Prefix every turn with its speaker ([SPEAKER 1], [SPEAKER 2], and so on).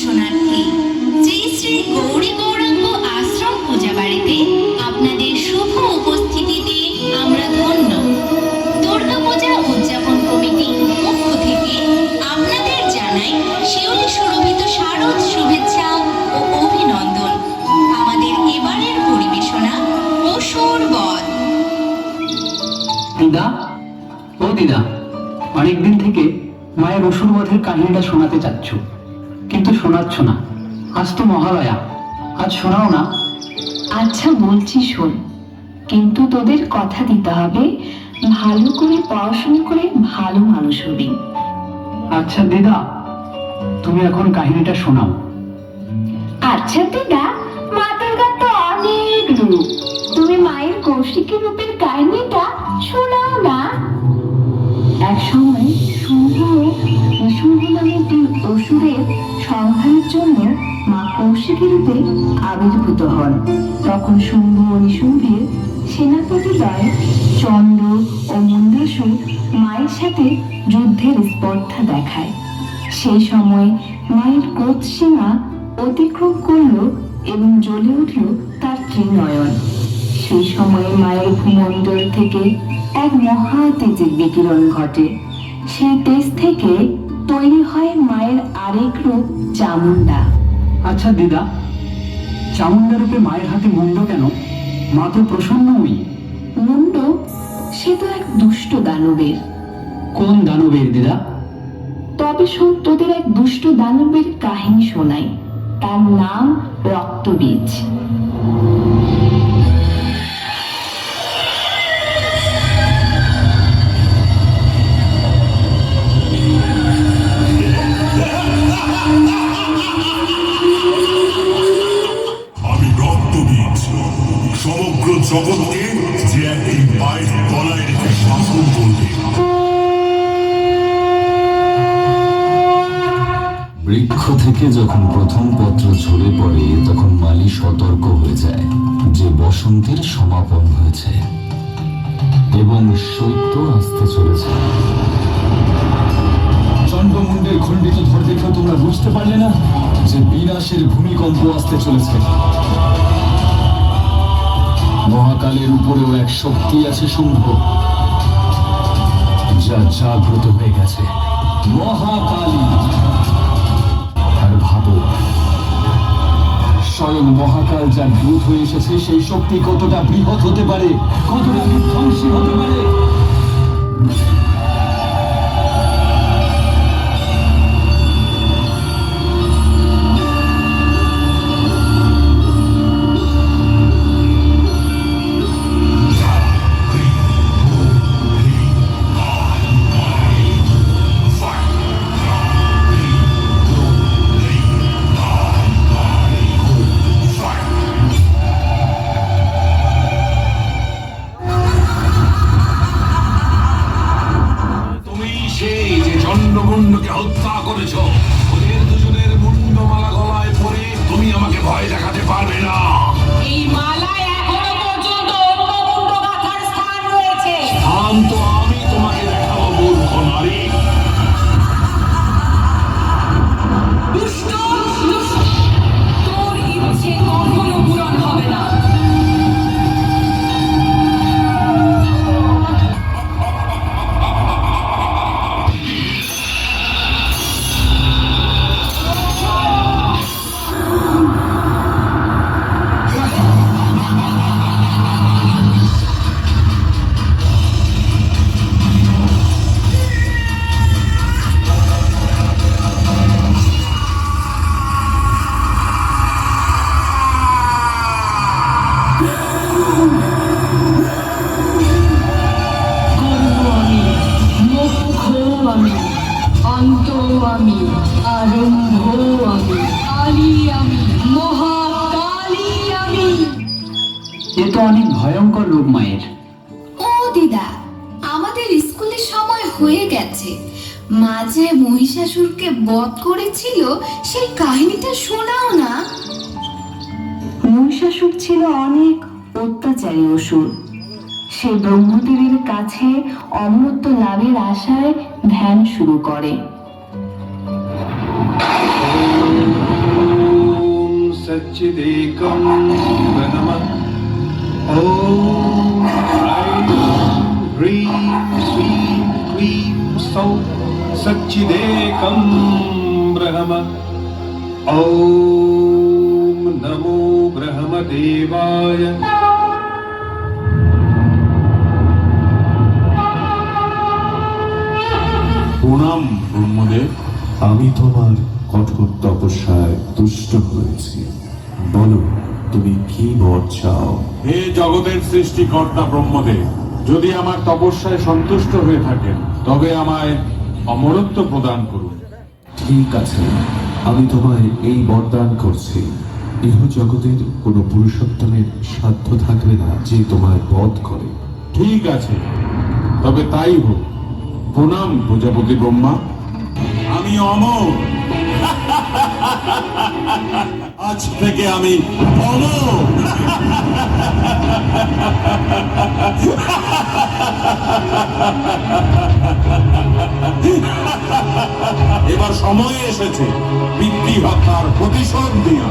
[SPEAKER 1] দর্শনার্থী, শ্রী শ্রী গৌরী গৌরাঙ্গ আশ্রম পূজা বাড়িতে আপনাদের শুভ উপস্থিতিতে আমরা ধন্য। দুর্গাপূজা উদযাপন কমিটির পক্ষ থেকে আপনাদের জানাই শিউলি সুরভিত শারদ শুভেচ্ছা ও অভিনন্দন। আমাদের এবারের পরিবেশনা অসুর বধ।
[SPEAKER 2] দিদা, ও দিদা, অনেকদিন থেকে মায়ের অসুর বধের কাহিনীটা শোনাতে চাচ্ছ, কিন্তু শোনাচ্ছ না। আজ তো মহালয়া, আজ শোনাও না।
[SPEAKER 3] আচ্ছা বলছি শোন, কিন্তু তোদের কথা দিতে হবে ভালো করে পড়াশোনা করে ভালো মানুষ হবি।
[SPEAKER 2] আচ্ছা দিদা, তুমি এখন কাহিনীটা শোনাও।
[SPEAKER 3] আচ্ছা দিদা, মা দুর্গার তো অনেক রূপ, তুমি মায়ের কৌশিকী রূপের কাহিনীটা শোনাও না। এক সময় শুম্ভ ও নিশুম্ভ নামে দুই অসুরের সংহারের জন্য মা কৌশিকী রূপে আবির্ভূত হন। তখন শুম্ভ ও নিশুম্ভের সেনাপতিদ্বয় চন্দ্র ও মন্দাসুর মায়ের সাথে যুদ্ধের স্পর্ধা দেখায়। সেই সময় মায়ের ক্রোধ সীমা অতিক্রম করল এবং জ্বলে উঠল তার ত্রিনয়ন। সেই সময় মায়ের ভূমণ্ডল থেকে এক মহা তেজের বিকিরণ ঘটে। সেই তেজ থেকে তৈরি হয় মায়ের আরেক রূপ চামুন্ডা।
[SPEAKER 2] আচ্ছা দিদা, চামুন্ডা রূপে মায়ের হাতে মুন্ড কেন? মা তো প্রসন্নই।
[SPEAKER 3] মুন্ড সে তো এক দুষ্ট দানবের।
[SPEAKER 2] কোন দানবের দিদা?
[SPEAKER 3] তবে শোন, তোদের এক দুষ্ট দানবের কাহিনী শোনাই। তার নাম রক্তবীজ।
[SPEAKER 4] আমি রক্তবীজ, সমগ্র জগৎকে যে একদিন পায়ের তলায় রেখে শাসন করবে।
[SPEAKER 5] বৃক্ষ থেকে যখন প্রথম পত্র ঝরে পড়ে তখন মালি সতর্ক হয়ে যায় যে বসন্তের সমাপন হয়েছে এবং শৈত্য আসতে চলেছে। চন্দ্রমুণ্ডের খণ্ডিত ধর দেখেও তোমরা বুঝতে পারলে না যে বিনাশের ভূমিকম্প আসতে চলেছে। মহাকালের উপরেও এক শক্তি আছে শুম্ভ, যা জাগ্রত হয়ে গেছে, মহাকালী। আর ভাবো, স্বয়ং মহাকাল যার দূত হয়ে এসেছে, সেই শক্তি কতটা বৃহৎ হতে পারে, কতটা বিধ্বংসী হতে পারে।
[SPEAKER 4] চন্দ্রমুণ্ডকে হত্যা করেছ। ওদের দুজনের মুন্ডমালা গলায় পরে তুমি আমাকে ভয় দেখাতে পারবে না।
[SPEAKER 1] এই মালায় এখনো পর্যন্ত অন্য মুন্ড গাঁথার স্থান রয়েছে।
[SPEAKER 4] স্থান তো আমি তোমাকে দেখাবো, মূর্খ নারী।
[SPEAKER 1] দুষ্ট, তোর ইচ্ছে কখনো পূরণ হবে না।
[SPEAKER 3] আমি, আরম্ভ আমি, কালী আমি, মহাকালী আমি।
[SPEAKER 2] এ তো অনেক ভয়ঙ্কর রূপ মায়ের।
[SPEAKER 1] ও দিদা, আমাদের স্কুলের সময় হয়ে গেছে। মা যে মহিষাসুরকে বধ করেছিল সেই কাহিনীটা শোনাও না।
[SPEAKER 3] মহিষাসুর ছিল অনেক অত্যাচারী অসুর। সে ব্রহ্মদেবের কাছে অমরত্ব লাভের আশায় ধ্যান শুরু করে।
[SPEAKER 6] सच्चिदेकं ब्रह्म ॐ ऐं ह्रीं श्रीं क्लीं सौः सच्चिदेकं ब्रह्म ॐ नमो ब्रह्मदेवाय
[SPEAKER 4] প্রণাম ব্রহ্মদেব। আমি তোমার কঠোর তপস্যায় তুষ্ট হয়েছি। বলো, তুমি কি বর চাও?
[SPEAKER 7] হে জগতের সৃষ্টিকর্তা ব্রহ্মদেব, যদি আমার তপস্যায় সন্তুষ্ট হয়ে থাকেন তবে আমায় অমরত্ব প্রদান করুন।
[SPEAKER 4] ঠিক আছে, আমি তোমায় এই বরদান করছি। ইহ জগতের কোনো পুরুষোত্তমের সাধ্য থাকবে না যে তোমায় বধ করে।
[SPEAKER 7] ঠিক আছে, তবে তাই হোক। প্রণাম প্রজাপতি ব্রহ্মা। আমি অমর। আজ থেকে আমি অমর। এবার সময় এসেছে পিতৃ হত্যার প্রতিশোধ নেওয়া।